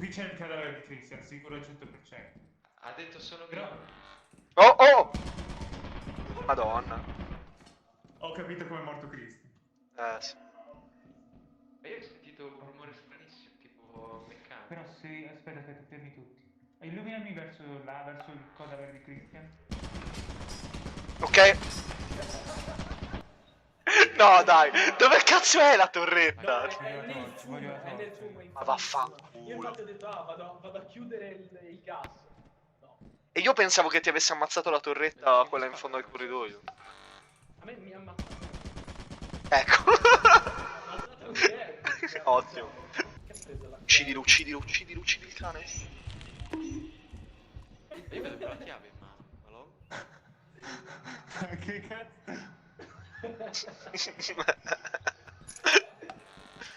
Qui c'è il cadavere di Christian, sicuro al 100%. Ha detto solo che... Però Oh, oh! Madonna. ho capito come è morto Christian. Sì. Ma io ho sentito un rumore stranissimo, tipo meccanico. Però se... Aspetta, fermi tutti. Illuminami verso là, verso il cadavere di Christian. Ok. No, dai. Dove cazzo è la torretta? Voglio la torcia, voglio la È nel torcia. fumo, Ma vaffanculo. Io infatti ho detto, vado a chiudere il gas. No. E io pensavo che ti avesse ammazzato la torretta, quella in fondo al corridoio. A me mi ha ammazzato. Ecco. Ammazzato anche lei. Ottimo. Che ha preso la... Uccidilo, uccidilo, uccidilo, uccidi il cane. Io vedo la chiave in mano. Allora? Che cazzo?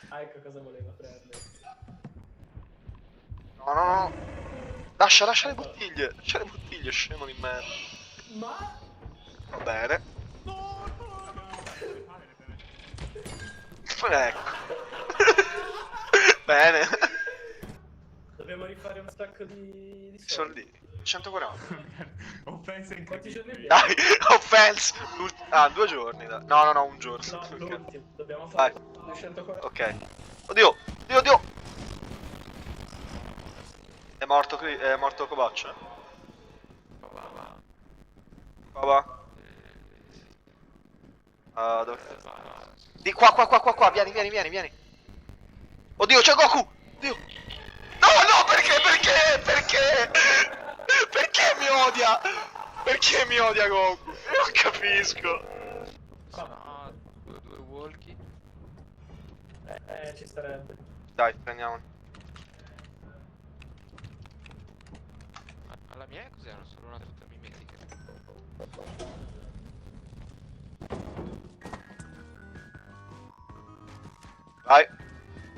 Ah, ecco cosa voleva prendere. No, no, no. Lascia le bottiglie. Lascia le bottiglie, scemo di merda. Ma... Va bene. Ecco. Bene. Dobbiamo rifare un sacco di Soldi. 140. Offensa Quanti incredibile. giorni abbiamo? Dai, offense. Ah, 2 giorni. Dai. No, un giorno. No, Ok. l'ultimo. Dobbiamo fare Vai. 240. Ok. Oddio, oddio. È morto Covaccia? Va. Papà. Sì. Dove? Va. Di qua, vieni. Oddio, c'è Goku! Oddio! No, perché? Perché mi odia? Perché mi odia Goku? Non capisco. Sono due walkie. Ci starebbe. Dai, prendiamoli. Ma la mia cos'erano? Solo una tuta mimetica. Vai.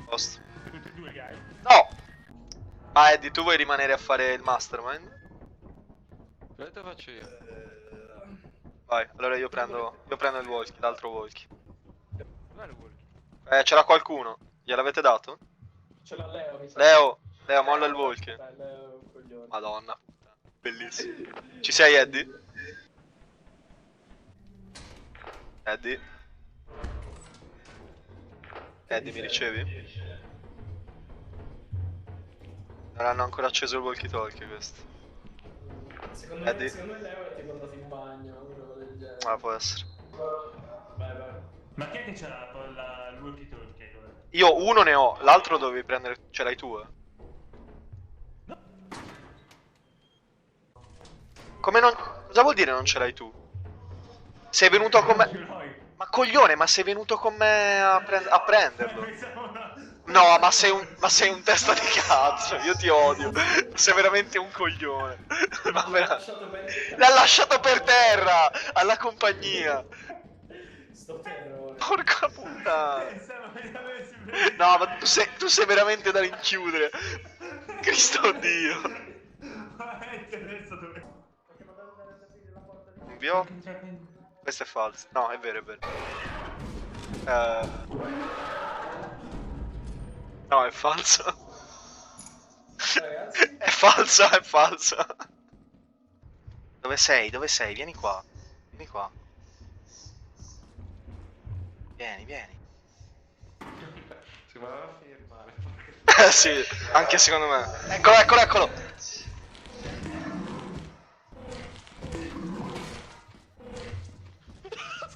Posto. Tutti e due, guys. No! Ma Eddie, tu vuoi rimanere a fare il mastermind? Cosa faccio io? Vai, allora io prendo il walkie, l'altro walkie. Dov'è il walkie? C'era qualcuno? Gliel'avete dato? Ce l'ha Leo, mi sa. Leo, molla il walkie. Dai, Leo è un coglione. Madonna. Bellissimo. Ci sei, Eddie? Eddie? Eddie, mi ricevi? Non hanno ancora acceso il walkie talkie questo. Secondo Eddie? me Leo è tipo andato in bagno o una roba del genere. Ah, può essere. Vai. Ma chi è che c'ha il walkie talkie? Io uno ne ho, l'altro dovevi prendere. Ce l'hai tu, No. Come non. Cosa vuol dire non ce l'hai tu? Sei venuto con me. Ma coglione, ma sei venuto con me a prenderlo. No, ma sei un testa di cazzo, io ti odio. Sei veramente un coglione. Ma l'ha lasciato per terra alla compagnia. Sto terrore. Porca puttana. No, ma tu sei veramente da rinchiudere. Cristo Dio. Un vio? Questo è falso. No, è vero. No, è falso. Ragazzi, È falso. Dove sei? Vieni qua. Vieni. Si va a finire male. Sì, anche secondo me. Eccolo.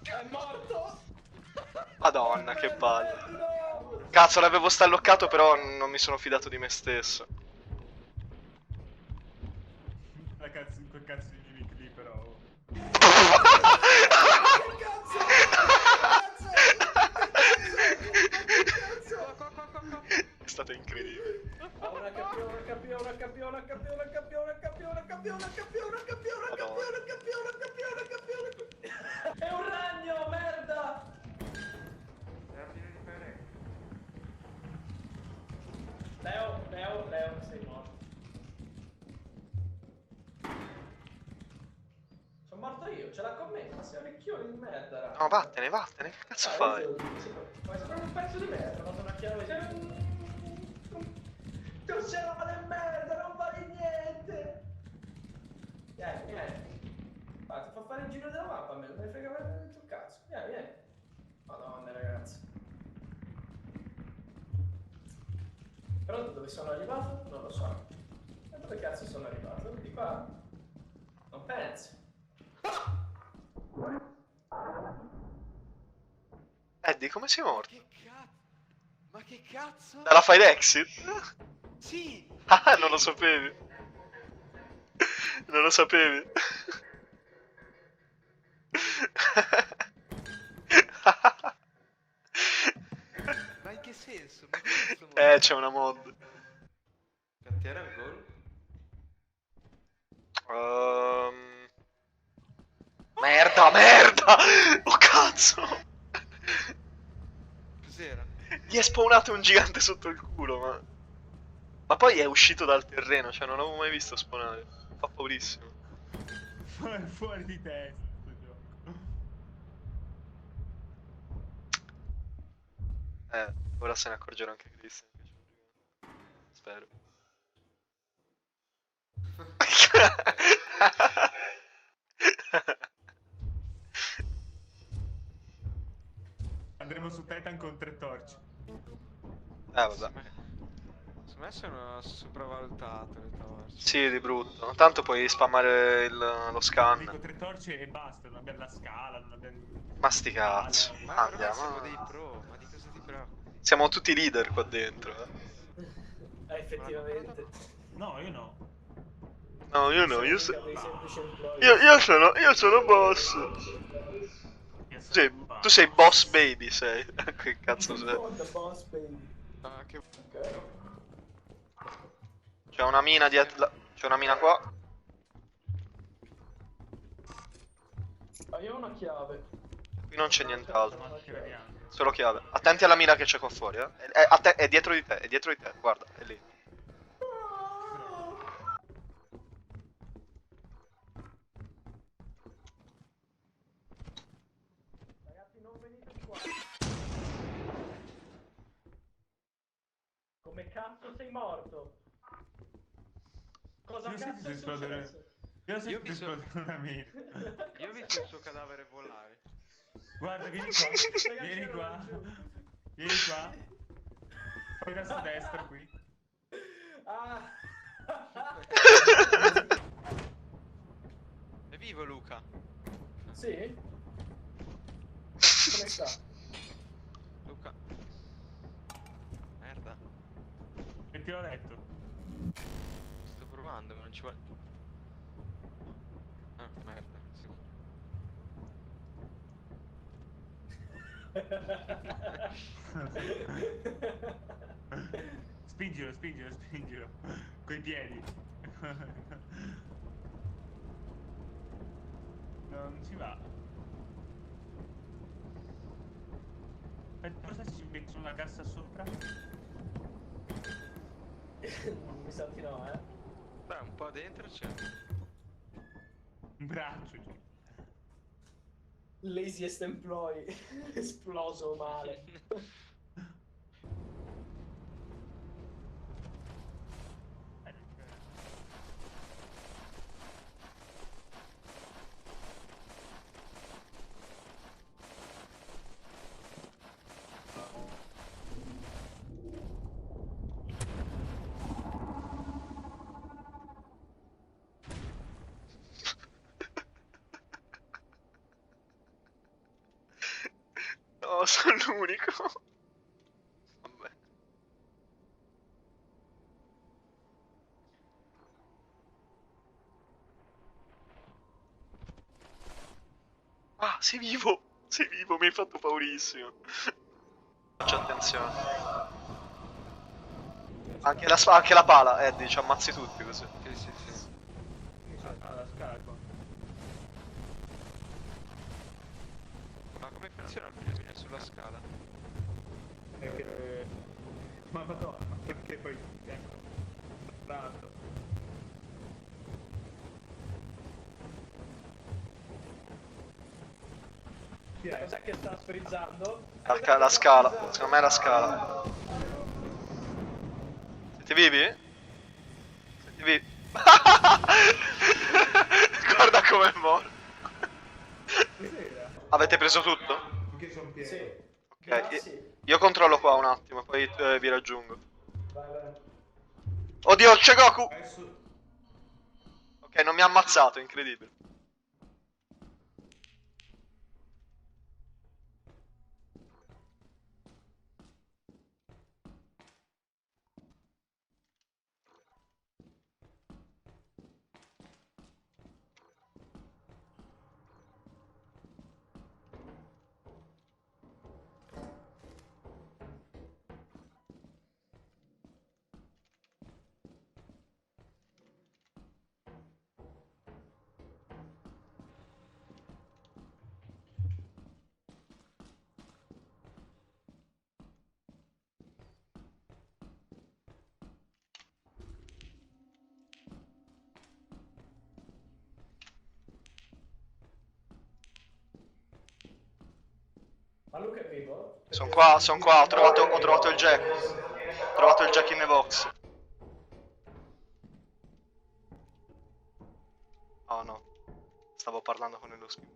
è morto! Madonna, che palle. Cazzo, l'avevo stalloccato, però non mi sono fidato di me stesso. Quel cazzo di mimic lì, però. È stato incredibile. Una È un ragno, merda! Leo, sei morto. Sono morto io, ce l'ha con me, ma sei un ricchione di merda, raga. No, vattene, che cazzo fai? Ma sei proprio un pezzo di merda, ho dato una chiave. Non c'era Però da dove sono arrivato? Non lo so. E dove cazzo sono arrivato? Di qua? Non penso. Eddie, come sei morto? Che cazzo? Ma che cazzo? Dalla file exit? Sì! Ah, non lo sapevi. Non lo sapevi. Ma in che senso? Ma che cazzo C'è una mod. Cantiere al gol? Merda, merda! Oh cazzo! Cos'era? Gli è spawnato un gigante sotto il culo, ma... Ma poi è uscito dal terreno, cioè non l'avevo mai visto spawnare. Fa paurissimo. Fuori di testa sto gioco. Ora se ne accorgerà anche Christian che c'è un gigante. Spero. Andremo su Titan con 3 torce. Vabbè. Secondo me sono sopravvalutate le torce. Sì, di brutto. Tanto puoi spammare lo Dico scan. 3 torce e basta, non abbiamo la scala, non abbiamo... Ma sti cazzo. Ma ormai Andiamo. siamo dei pro, ma di cosa ti preoccupi? Siamo tutti leader qua dentro. Effettivamente. No, io no. No, io no, io, Siamo dei semplici employee. io sono boss. Io sono Sì, qua. tu sei boss baby, sei. Che cazzo sei? Oh, the boss, baby. Ah, che... Ok. C'è una mina dietro. C'è una mina qua. Ah, io ho una chiave. Qui non c'è nient'altro. Ma che vediamo. Solo chiave. Attenti alla mina che c'è qua fuori, eh. È dietro di te, è dietro di te. Guarda, è lì. Ragazzi, non venite qua. Come cazzo sei morto? Cosa Io ho cazzo sentito è esplodere. successo? Io ho sentito mi so- esplodere una mina. Io ho visto il suo cadavere volare. Guarda, vieni qua. Ragazzi, Vieni ero qua. laggiù. Vieni qua. Poi verso destra qui. Ah. È vivo Luca? Sì? Come sta? Luca. Merda. E ti ho detto. Sto provando, ma non ci vuole. Ah, merda. Sì. Spingilo, spingilo, spingilo. Coi piedi. Non ci va. Aspetta, cosa ci metti una cassa sopra? Mi sa di no, eh. Beh, un po' dentro c'è. Un braccio. Cioè. Laziest employee. Esploso male. No, sono l'unico. Vabbè. Ah, sei vivo! Sei vivo, mi hai fatto paurissimo. Faccia attenzione. Anche la pala, Eddie, ci ammazzi tutti così. Sì, sì, sì. Alla scala qua. Ma come funziona il bisogno sulla scala? Ma madonna, ma perché poi... Ecco. Bravo. Cos'è che sta sfrizzando? La scala, secondo me è la scala. Siete vivi? Siete vivi? Guarda com'è morto. Cos'era? Avete preso tutto? Che sono pieno. Sì. Ok, Grazie. io controllo qua un attimo, poi vi raggiungo. Vai, vai. Oddio, c'è Goku! Adesso... Ok, non mi ha ammazzato, incredibile. Ma Luca è vivo? Sono Perché- qua, ho trovato il Jack. Ho trovato il Jack in the box. Oh no, stavo parlando con nello skin.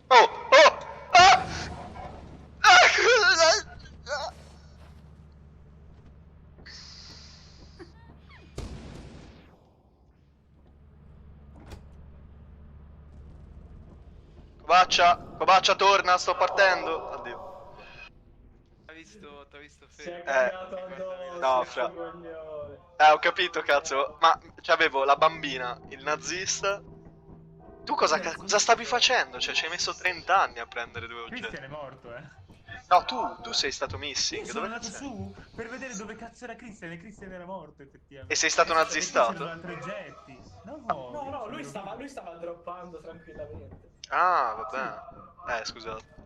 Oh! Oh! Ah! Ah! Cobaccia, torna, sto partendo. Addio. T'ha visto Si è Fede? cagato addosso, no, sto fra. coglione. Ho capito, cazzo. Ma c'avevo la bambina, il nazista. Tu cosa stavi facendo? Cioè, ci hai messo 30 anni a prendere due oggetti. Christian è morto, eh. No, tu sei stato Io missing. sono Dove andato sei? su per vedere dove cazzo era Christian e Christian era morto, effettivamente. E sei stato E nazistato? c'erano altri oggetti. No, No, io lui sono- stava droppando tranquillamente. Ah, vabbè. Scusate.